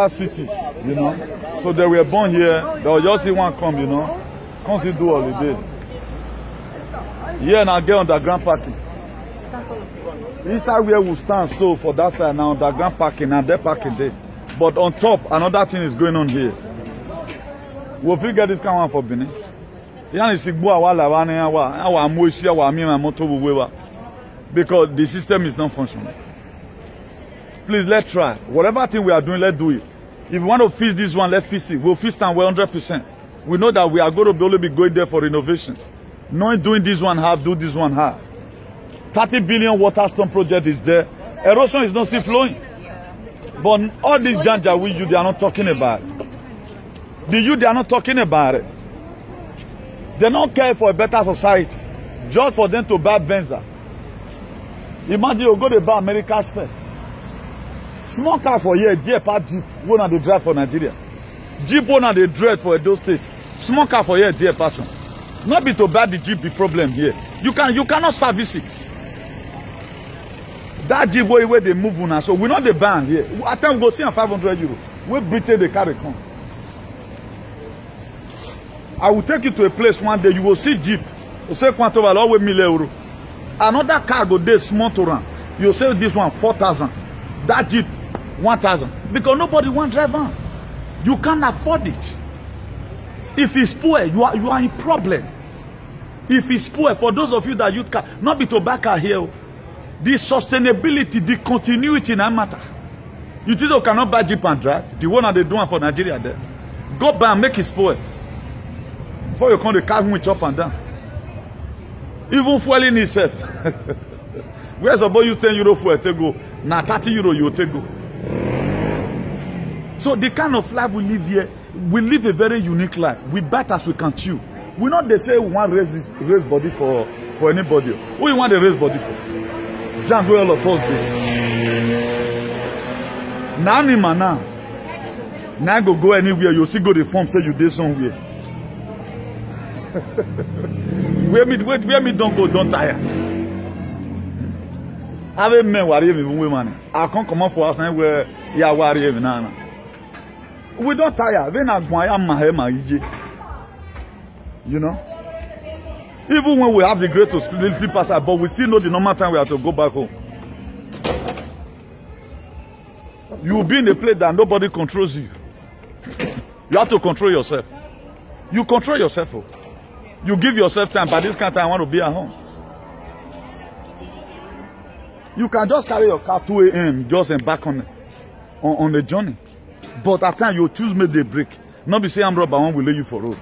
city, you know. So they were born here, they will just see one come, you know. Come see do holiday. Here now get underground parking. Inside where we stand so for that side now underground parking and they're parking there. But on top, another thing is going on here. We'll figure this kind of one for Benin. Because the system is not functioning. Please, let's try. Whatever thing we are doing, let's do it. If you want to fix this one, let's fix it. We'll fix it 100%. We know that we are going to only be going there for renovation. Not doing this one half, do this one half. 30 billion water storm project is there. Erosion is not still flowing. But all these Janjaweed youth, they are not talking about it. The youth, they are not talking about it. They don't care for a better society. Just for them to buy Benza. Imagine you go to buy American Express. Small car for here, dear part Jeep, one they drive for Nigeria. Jeep one they drive for Edo State. Small car for here, dear person. Not be to buy the Jeep the problem here. You cannot service it. That Jeep where they move on, so we not the ban here. At time we go see 500 euros. Where Britain they carry come. I will take you to a place one day, you will see Jeep. You say quantum value with €1,000,000. Another car go there small to run. You say this one 4,000. That Jeep 1,000. Because nobody want drive on. You can't afford it. If it's poor, you are in problem. If it's poor, for those of you that you can not be tobacco here, The sustainability, the continuity in that matter. You think you cannot buy Jeep and drive? The one that they doing for Nigeria there. Go buy and make it spoil. Before you come, the car which up and down. Even fueling itself. Where's about you 10 euro for a take go? Now 30 euro you take go. So the kind of life we live here, we live a very unique life. We bite as we can chew. We not they say we want to raise body for anybody. Who you want to raise body for? Jam do all of us do. Now ni man now go anywhere, you still go the form say you did somewhere. Where me don't go, don't tire. Have men worry even women. I can't come up for us where you are worry even now. We don't tire. We not going. You know. Even when we have the grace to sleep aside, but we still know the normal time we have to go back home. You will be in a place that nobody controls you. You have to control yourself. You control yourself. You give yourself time. By this kind of time, I want to be at home. You can just carry your car 2 a.m. just embark on the journey. But at times you choose make the break. Not be saying I'm robber, one will lay you for road.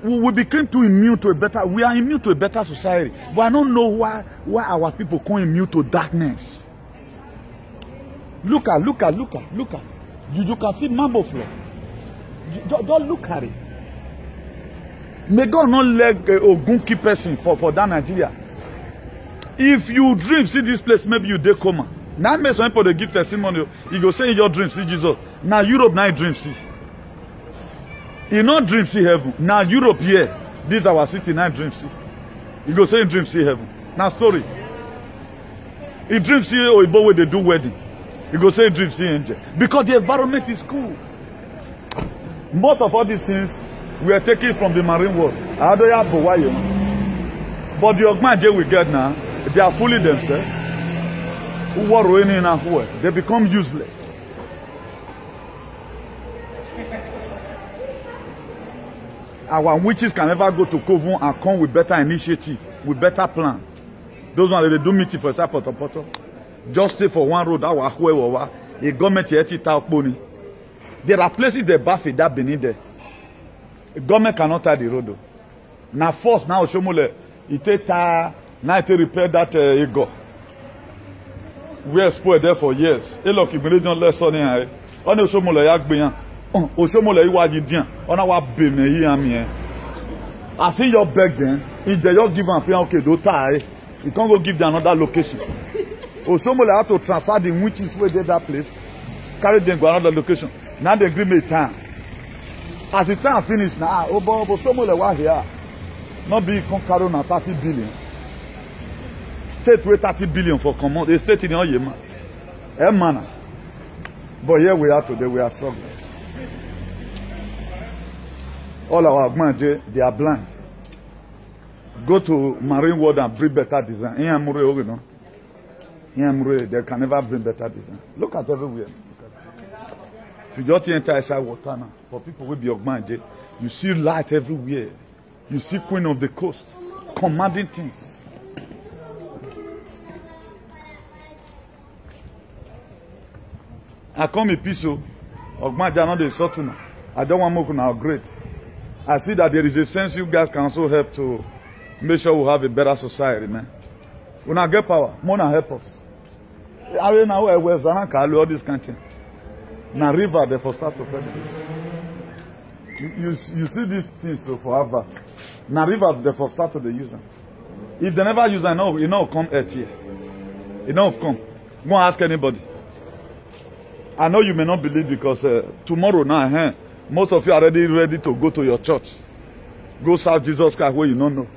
We became too immune to a better. We are immune to a better society. But I don't know why our people come immune to darkness. Look at. You can see Mambo floor. Just look at it. May God not let Ogun keep person for that Nigeria. If you dream, see this place, maybe you dey coma. Now make some people they give testimony. You go say in your dream, see Jesus. Now Europe now dream see. You not dream see heaven. Now Europe here, this is our city now dream see. You go say in dream see heaven. Now story. In dream see Oyibo where they do wedding. You go say in dream see angel. Because the environment is cool. Most of all these things we are taking from the marine world. But the Ogmaje we get now, they are fooling themselves. They become useless. Our witches can never go to Kovun and come with better initiative, with better plan. Those ones they do meeting for Sapoto. Just stay for one road. A government here pony. There are places they buffet that beneath there. The government cannot tie the road. Now force now Shomole it take now to repair that ego. We are spoiled there for years. A lot of people don't let Sonny. On the Shomole Yakbian. Oshomole Iwajidian. On our bene here. I see your beg then. If they just give and feel okay, don't tie. You can't go give them another location. Oshomole have to transfer the witches where they that place. Carry them to another location. Now they give me time. As the time finished now, Oshomole was here. Not be carry on 30 billion. State with 30 billion for command. The state in all year, man. But here we are today, we are struggling. All our men, they are blind. Go to marine world and bring better design. They can never bring better design. Look at everywhere. If you just enter inside water now, for people will be Ogmanje, you see light everywhere. You see Queen of the Coast commanding things. I come a piece of Ogmanje not the Sotuna. I don't want more now great. I see that there is a sense you guys can also help to make sure we have a better society, man. When I get power, more than help us. I don't know where Zanaka, all this country. Now river they for start to fed. You see these things so for Harvard. Now river they for start to the user. If they never use, I know you know come earth here. You know come. Go ask anybody. I know you may not believe because tomorrow now, most of you are already ready to go to your church. Go serve Jesus Christ where you don't know.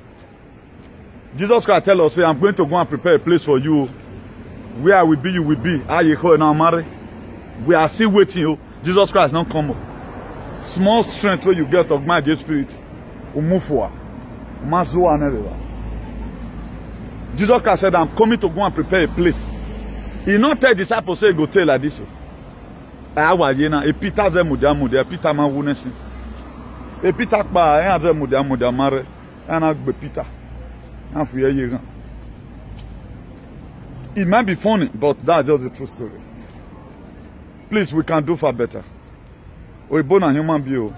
Jesus Christ tell us, say, I'm going to go and prepare a place for you. Where I will be, you will be. How you call now marry? We are still waiting. You. Jesus Christ not come up. Small strength where you get of my spirit. Jesus Christ said, I'm coming to go and prepare a place. He not tell disciples say go tell like this. E Peter ze mudia Peter ma wunesi. E Peter pa e ze mudia mare. Ana gbe Peter. An fuye yegan. It might be funny, but that's just the true story. Please, we can do far better. We're born a human being.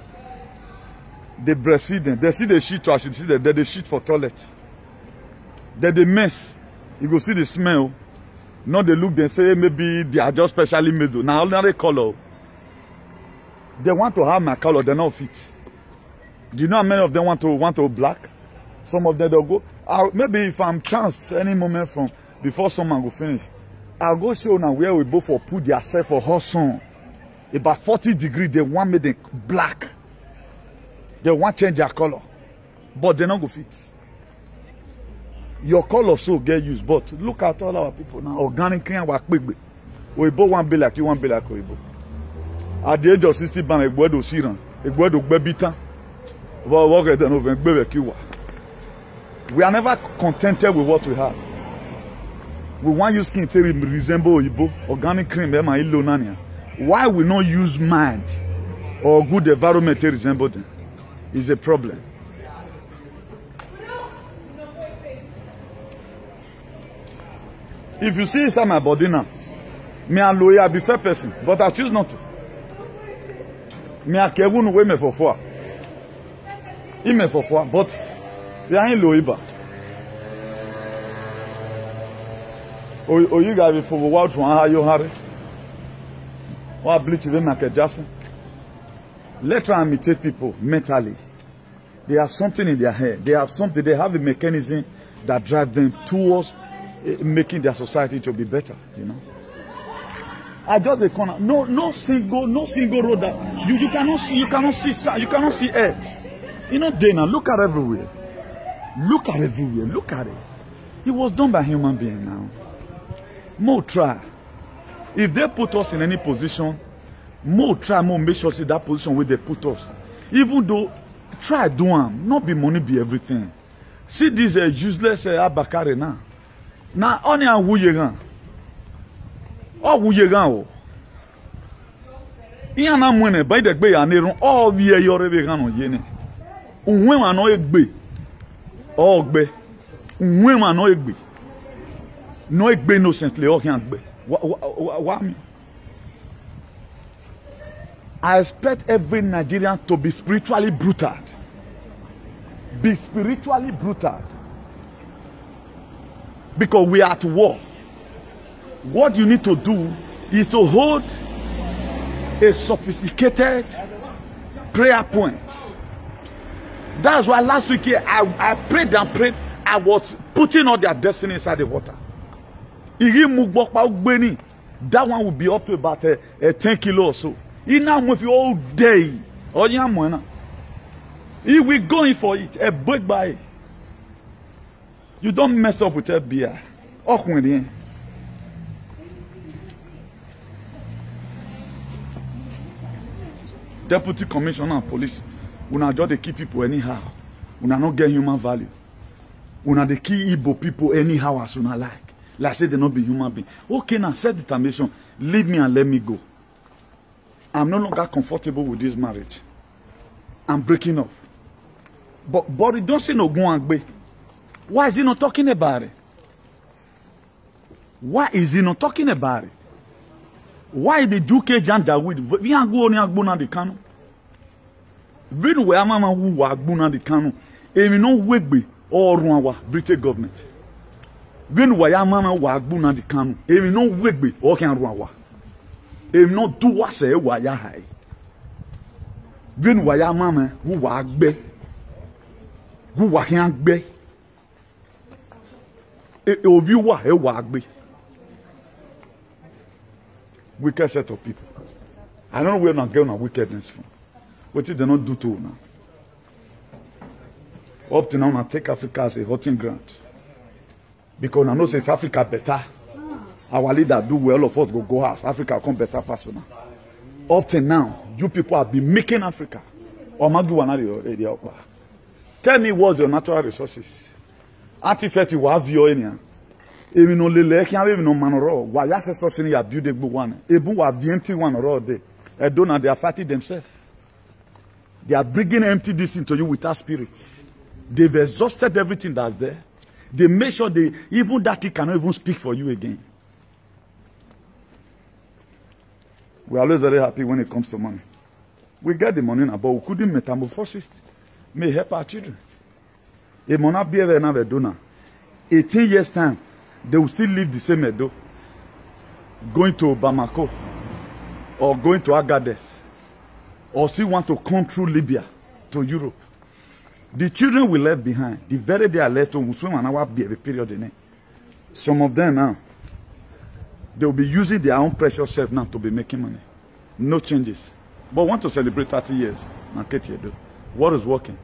They breastfeed them. They see the shit trash. You see that they shit for toilet. They mess. You go see the smell. Not they look, they say maybe they are just specially made. Now ordinary color. They want to have my color, they're not fit. Do you know how many of them want to black? Some of them they'll go. Maybe if I'm chanced any moment from before someone will finish, I'll go show now where we both will put themselves for hot sun. About 40 degrees, they want me them black. They want change their color. But they not go fit. Your color so get used. But look at all our people now. Organic and work big. Oibo want be like you, want be like Oibo. At the age of 60, ban Egwedo Siran, Egwedo Bebita. We are never contented with what we have. We want your skin to resemble Oibo, organic cream, why we not use mind or good environment to resemble them is a problem. If you see inside my body now, me a lawyer, be fair person, but I choose not to. Me a kevun we me for four. He me for four, but we ain't lawyer. You guys for what one how you hurry? What bleach them like Jackson? Let's try and imitate people mentally. They have something in their head. They have something. They have a mechanism that drives them towards making their society to be better. You know. I just a corner. No single road that you cannot see. You cannot see earth. You know, Dana. Look at everywhere. Look at everywhere. Look at it. It was done by human being now. More try. If they put us in any position, more try, more make sure see that position where they put us. Even though try do them, not be money be everything. See this useless Abakare now. Now only a wuyegan. Oh wuyegan oh. Iya na mwene by the gbe ya nerun all vie yore be gan on yene. Unwe ma no egbe. Oh gbe. Unwe ma no egbe. No egbe innocently o kan gbe. What me? I expect every Nigerian to be spiritually brutal. Be spiritually brutal. Because we are at war. What you need to do is to hold a sophisticated prayer point. That's why last week here I prayed and prayed. I was putting all their destiny inside the water. That one will be up to about 10 kilos or so. He now with you all day. He will go in for it. A break by it. You don't mess up with a beer. Deputy Commissioner of Police. Una just they keep people anyhow. Una not get human value. Una they keep Igbo people anyhow as una like. Like I said, they not be human being. Okay, now set determination. Leave me and let me go. I'm no longer comfortable with this marriage. I'm breaking off. But it don't say no go and be. Why is he not talking about it? Why is he not talking about it? Why the Duke Jan Dawid? We are going to go on the canoe. Very well, Mama who are going on the canoe. And we know Wegbe or Rwanda, British government. When we are Mama who are going on the canoe. And we know Wegbe or can Rwanda. And we know do what say why ya high. When we are Mama who are be. Who are can be. If you are a wagbe. Wicked set of people. I don't know where not getting a wickedness from. What did they not do to now? Up to now, I take Africa as a hunting ground. Because I know if Africa better, our leader do well, all of us go house. Africa come better person. Up to now, you people have been making Africa. Tell me what's your natural resources. Artifact you have your area. Even no lele can't even no manoro. Why ancestors in your beautiful one? Ebu wa the empty one or all day. I don't know, they are fighting themselves. They are bringing empty this into you without spirit. They've exhausted everything that's there. They make sure even that thing cannot even speak for you again. We are always very happy when it comes to money. We get the money now, but we couldn't metamorphose it. May help our children. It may not be ever another donor. 18 years time, they will still live the same Edo. Going to Bamako or going to Agadez or still want to come through Libya to Europe. The children we left behind, the very day I left home, period. Some of them now, they will be using their own precious self now to be making money. No changes. But want to celebrate 30 years. What is working?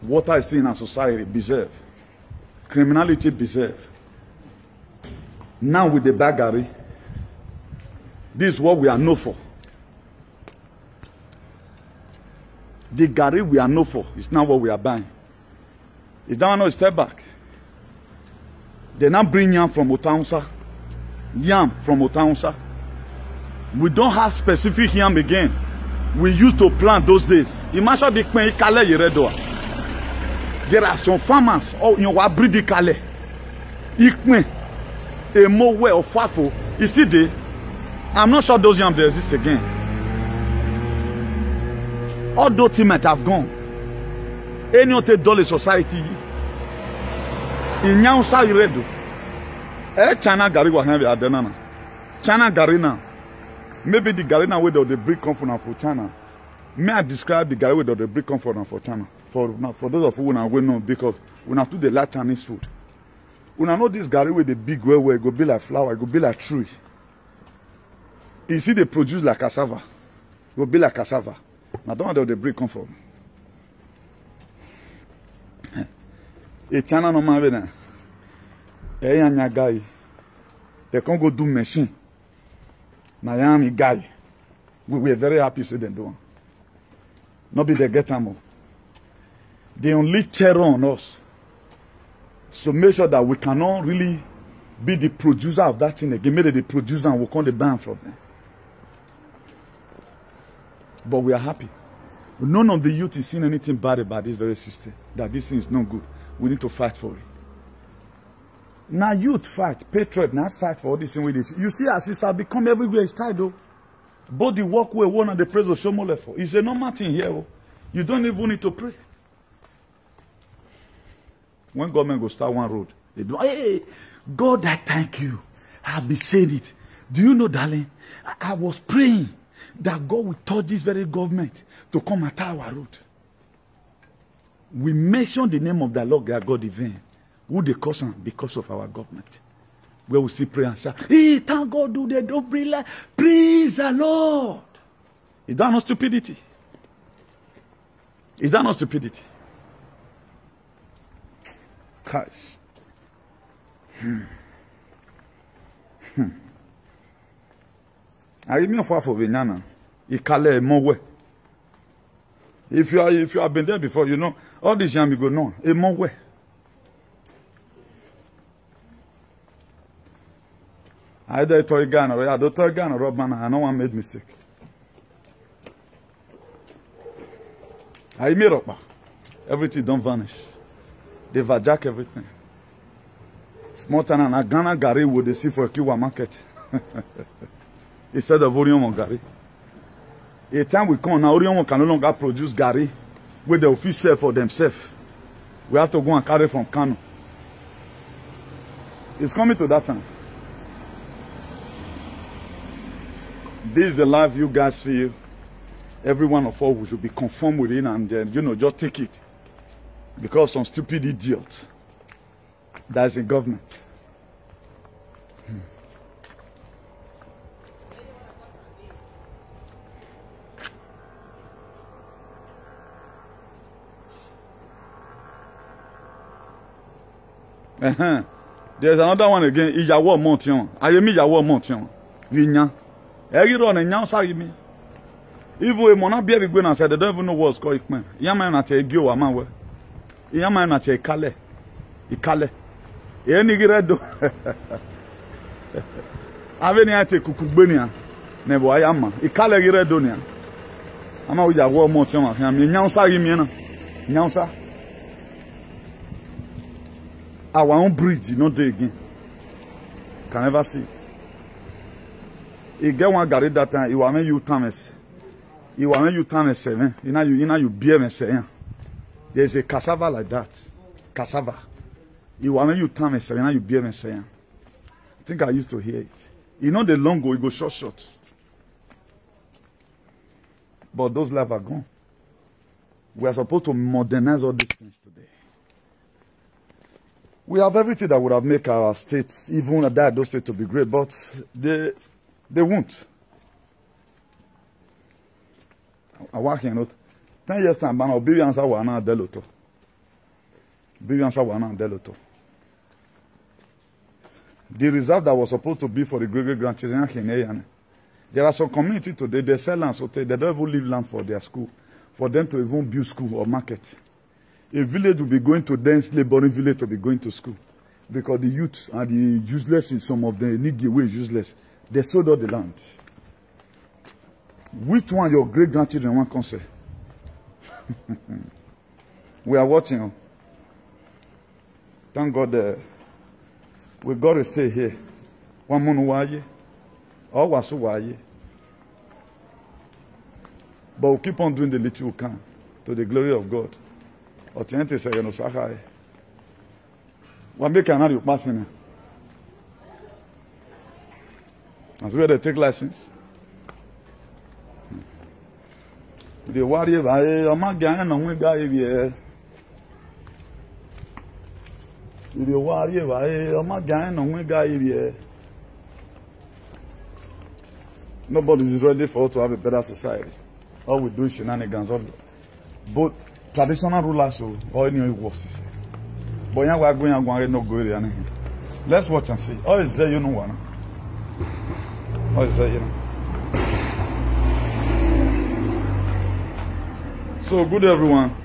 What I see in our society, preserve. Criminality, preserve. Now with the baggery, this is what we are known for. The Gary we are known for is not what we are buying. Is that one a step back? They now bring yam from Otaunsa. Yam from Otaunsa. We don't have specific yam again. We used to plant those days. Imagine the Kale Yeredoa. There are some farmers, you know, breed the Kale. Ikme, a more way of Fafo, is still there. I'm not sure those yams there exist again. All those things might have gone. Any other dollar society in Nyansa Iredo. China Gary was having Adenana. China Garina. Maybe the Garina way they bring comfort for China. May I describe the Gary way they bring comfort for China? For those of you who are know, because when I do the like Chinese food. When I know this Gary with the big way where it go be like flower, it go be like tree. You see they produce like cassava. It go be like cassava. Now don't know they bring comfort. A China no man there. A guy. They can't go do machine. Now I am a guy. We were very happy to see them do. Not be they get ammo. They only terror on us. So make sure that we cannot really be the producer of that thing again. Maybe the producer and we'll come the ban from them. But we are happy. None of the youth is seeing anything bad about this very system. That this thing is not good. We need to fight for it. Now youth fight, patriot, not fight for all this thing with this. You see, as it's become everywhere, it's tied though. Both the walkway, one and the praise of Shomole for. It's a normal thing here. Oh. You don't even need to pray. When government go start one road, they do, hey, God, I thank you. I've been saying it. Do you know, darling, I was praying that God will touch this very government to come at our road. We mention the name of the Lord God event. Who they cause them? Because of our government. Where we see prayer and shout, hey, thank God, do they don't bring life. Praise the Lord. Is that not stupidity? Is that not stupidity? Gosh. I mean for Vinyana. Ikale Mowe. If you have been there before, you know all this yam you go no. A Mowe. Either toy gun or I don't toy gun or Rob man, I know one made mistake. I made up. Everything don't vanish. They hijack everything. Small town and Ghana Gary would they see for a Cuba market. Instead of Orion Gary. A time we come now, Orion can no longer produce Gary where they will fish sell for themselves. We have to go and carry from Kano. It's coming to that time. This is the life you guys feel. Every one of us should be conformed with it and then, you know, just take it. Because some stupid idiot that is in government. There's another one again. Iyawo Montion. Ayemi Iyawo Montion. Vinya. Everyone in Nyansa Yimi. Even a mona be every and said they don't even know what's called Ikman. Yaman at a Gio Amawe. Yaman at a Kale. Ikale. Any Giredo. Aveni ate Kukubenia. Never Ayama. Ikale Giredonia. Ama Iyawo Montion. Nyansa Yimiana. Nyansa. Our own bridge, you know, they again. Can never see it. You get one garage that time, you want me you Thomas. You want me you Thomas, you know, you beer me say. There's a cassava like that. Cassava. You want me you Thomas, you know, you beer me say. I think I used to hear it. You know the long go, you go short. But those lives are gone. We are supposed to modernize all these things today. We have everything that would have made our states, even those states, to be great, but they won't. I work in it. 10 years time, man, I'll be answer one and deloto. Be answer one and deloto. The reserve that was supposed to be for the great grandchildren, there are some communities today, they sell land, so they don't even leave land for their school, for them to even build school or market. A village will be going to dense laboring village to be going to school. Because the youth and the useless in some of them, need the way useless. They sold all the land. Which one your great grandchildren want to say? We are watching. Thank God we got to stay here. One month why? Or was why? But we'll keep on doing the little we can to the glory of God. Or to say, no, Sahai. One make another passing. That's where they take license. The warrior, I'm not going on with guy here. The warrior, I'm not going on with guy here. Nobody is ready for us to have a better society. All we do is shenanigans of both traditional rulers or any worse. But now we are going to no go there. Let's watch and see. Oh, is there you know one? Oh, is there you know? So good everyone.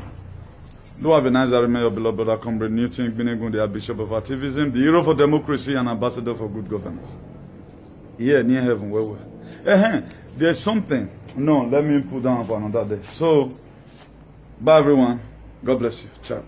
Do have a nice day, your beloved brother Comrade Newton Igbeneghu, the Bishop of Activism, the hero for democracy and ambassador for good governance. Here near heaven where we are. There's something. No, let me put down for another day. So bye everyone. God bless you. Ciao.